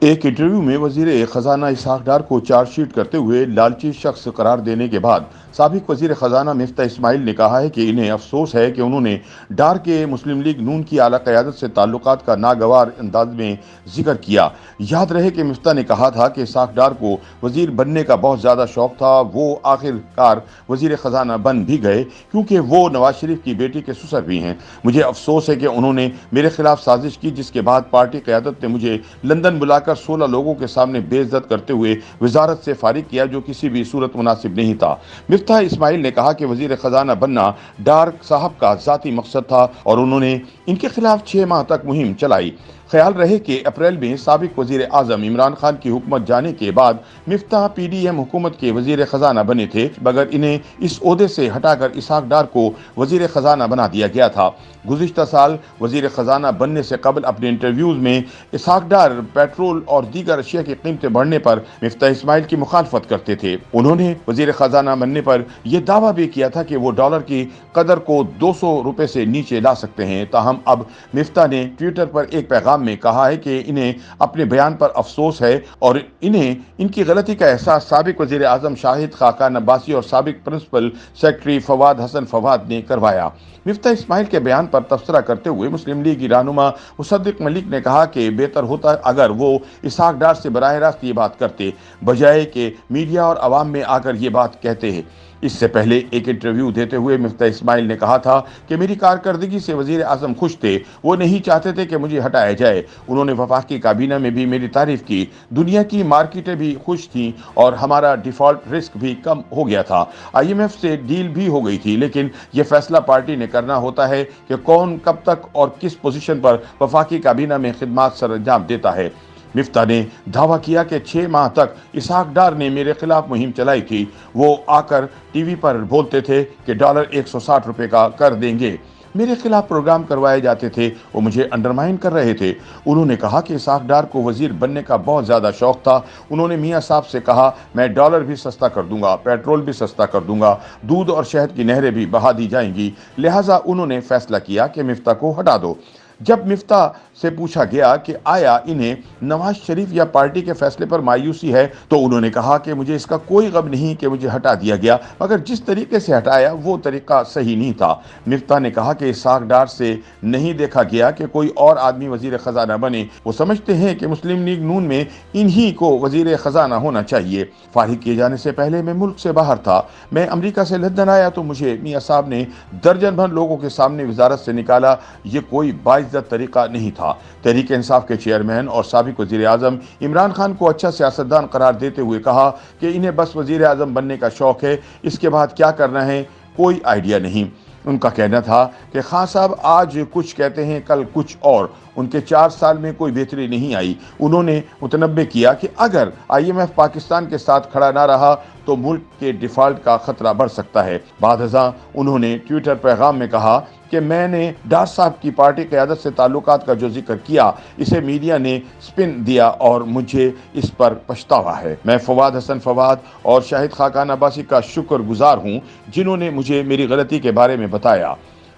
ایک انٹرویو میں وزیر خزانہ اسحاق ڈار کو چارج شیٹ کرتے ہوئے لالچی شخص قرار دینے کے بعد سابق وزیر خزانہ مفتاح اسماعیل نے کہا ہے کہ انہیں افسوس ہے کہ انہوں نے ڈار کے مسلم لیگ نون کی اعلیٰ قیادت سے تعلقات کا ناگوار انداز میں ذکر کیا۔ یاد رہے کہ مفتاح نے کہا تھا کہ اسحاق ڈار کو وزیر بننے کا بہت زیادہ شوق تھا۔ وہ آخر کار وزیر خزانہ بن بھی گئے کیونکہ وہ نواز شریف کی بیٹی کے سسر بھی ہیں۔ مجھے افسوس ہے کہ انہوں نے میرے خلاف سازش کی، جس کے بعد پارٹی قیادت نے مجھے لندن بلا کر 16 لوگوں کے سامنے بے عزت کرتے ہوئے وزارت سے فارغ کیا، جو کسی بھی صورت مناسب نہیں تھا۔ مفتاح اسماعیل نے کہا کہ وزیر خزانہ بننا ڈار صاحب کا ذاتی مقصد تھا اور انہوں نے ان کے خلاف 6 ماہ تک مہم چلائی۔ خیال رہے کہ اپریل میں سابق وزیر اعظم عمران خان کی حکومت جانے کے بعد مفتاح پی ڈی ایم حکومت کے وزیر خزانہ بنے تھے، مگر انہیں اس عہدے سے ہٹا کر اسحاق ڈار کو وزیر خزانہ بنا دیا گیا تھا۔ گزشتہ سال وزیر خزانہ بننے سے قبل اپنے انٹرویوز میں اسحاق ڈار پیٹرول اور دیگر اشیاء کی قیمتیں بڑھنے پر مفتاح اسماعیل کی مخالفت کرتے تھے۔ انہوں نے وزیر خزانہ بننے پر یہ دعویٰ بھی کیا تھا کہ وہ ڈالر کی قدر کو 200 روپے سے نیچے لا سکتے ہیں۔ تاہم اب مفتاح نے ٹویٹر پر ایک پیغام میں کہا ہے کہ انہیں اپنے بیان پر افسوس ہے اور انہیں ان کی غلطی کا احساس سابق وزیر اعظم شاہد خاقان عباسی اور سابق پرنسپل سیکرٹری فواد حسن فواد نے کروایا۔ مفتاح اسماعیل کے بیان پر تبصرہ کرتے ہوئے مسلم لیگی رہنما مصدق ملک نے کہا کہ بہتر ہوتا اگر وہ اسحاق ڈار سے براہ راست یہ بات کرتے، بجائے کہ میڈیا اور عوام میں آ کر یہ بات کہتے ہیں۔ اس سے پہلے ایک انٹرویو دیتے ہوئے مفتاح اسماعیل نے کہا تھا کہ میری کارکردگی سے وزیر اعظم خوش تھے، وہ نہیں چاہتے تھے کہ مجھے ہٹایا جائے۔ انہوں نے وفاقی کابینہ میں بھی میری تعریف کی، دنیا کی مارکیٹیں بھی خوش تھیں اور ہمارا ڈیفالٹ رسک بھی کم ہو گیا تھا۔ آئی ایم ایف سے ڈیل بھی ہو گئی تھی، لیکن یہ فیصلہ پارٹی نے کرنا ہوتا ہے کہ کون کب تک اور کس پوزیشن پر وفاقی کابینہ میں خدمات سر انجام دیتا ہے۔ مفتاح نے دعویٰ کیا کہ 6 ماہ تک اسحاق ڈار نے میرے خلاف مہم چلائی تھی۔ وہ آ کر ٹی وی پر بولتے تھے کہ ڈالر 160 روپے کا کر دیں گے، میرے خلاف پروگرام کروائے جاتے تھے، وہ مجھے انڈرمائن کر رہے تھے۔ انہوں نے کہا کہ اسحاق ڈار کو وزیر بننے کا بہت زیادہ شوق تھا۔ انہوں نے میاں صاحب سے کہا میں ڈالر بھی سستا کر دوں گا، پیٹرول بھی سستا کر دوں گا، دودھ اور شہد کی نہریں بھی بہا دی جائیں گی، لہٰذا انہوں نے فیصلہ کیا کہ مفتاح کو ہٹا دو۔ جب مفتاح سے پوچھا گیا کہ آیا انہیں نواز شریف یا پارٹی کے فیصلے پر مایوسی ہے تو انہوں نے کہا کہ مجھے اس کا کوئی غم نہیں کہ مجھے ہٹا دیا گیا، مگر جس طریقے سے ہٹایا وہ طریقہ صحیح نہیں تھا۔ مفتاح نے کہا کہ اسحاق ڈار سے نہیں دیکھا گیا کہ کوئی اور آدمی وزیر خزانہ بنے، وہ سمجھتے ہیں کہ مسلم لیگ نون میں انہی کو وزیر خزانہ ہونا چاہیے۔ فارغ کیے جانے سے پہلے میں ملک سے باہر تھا، میں امریکہ سے لندن آیا تو مجھے میاں صاحب نے درجن بھر لوگوں کے سامنے وزارت سے نکالا، یہ کوئی باعزت طریقہ نہیں تھا۔ تحریک انصاف کے چیئرمین اور سابق وزیر اعظم عمران خان کو اچھا سیاستدان قرار دیتے ہوئے کہا کہ انہیں بس وزیر اعظم بننے کا شوق ہے، اس کے بعد کیا کرنا ہے کوئی آئیڈیا نہیں۔ ان کا کہنا تھا کہ خان صاحب آج کچھ کہتے ہیں کل کچھ اور، ان کے 4 سال میں کوئی بہتری نہیں آئی۔ انہوں نے متنبع کیا کہ اگر آئی ایم ایف پاکستان کے ساتھ کھڑا نہ رہا تو ملک کے ڈیفالٹ کا خطرہ بڑھ سکتا ہے۔ بعد ازاں انہوں نے ٹویٹر پیغام میں کہا کہ میں نے ڈار صاحب کی پارٹی قیادت سے تعلقات کا جو ذکر کیا اسے میڈیا نے سپن دیا اور مجھے اس پر پچھتاوا ہے۔ میں فواد حسن فواد اور شاہد خاقان عباسی کا شکر گزار ہوں جنہوں نے مجھے میری غلطی کے بارے میں بتایا۔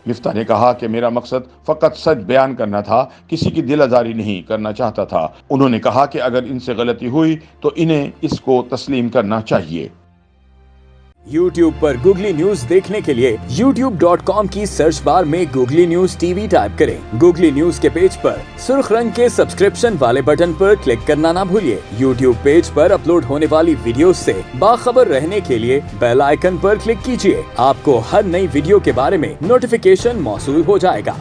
مفتاح نے کہا کہ میرا مقصد فقط سچ بیان کرنا تھا، کسی کی دل آزاری نہیں کرنا چاہتا تھا۔ انہوں نے کہا کہ اگر ان سے غلطی ہوئی تو انہیں اس کو تسلیم کرنا چاہیے۔ YouTube پر گوگلی نیوز دیکھنے کے لیے youtube.com کی سرچ بار میں googly news T V type کریں۔ گوگلی نیوز کے پیج پر سرخ رنگ کے سبسکرپشن والے بٹن پر کلک کرنا نہ بھولیے۔ YouTube پیج پر اپلوڈ ہونے والی ویڈیوز سے باخبر رہنے کے لیے بیل آئیکن پر کلک کیجیے۔ آپ کو ہر نئی ویڈیو کے بارے میں نوٹیفیکیشن موصول ہو جائے گا۔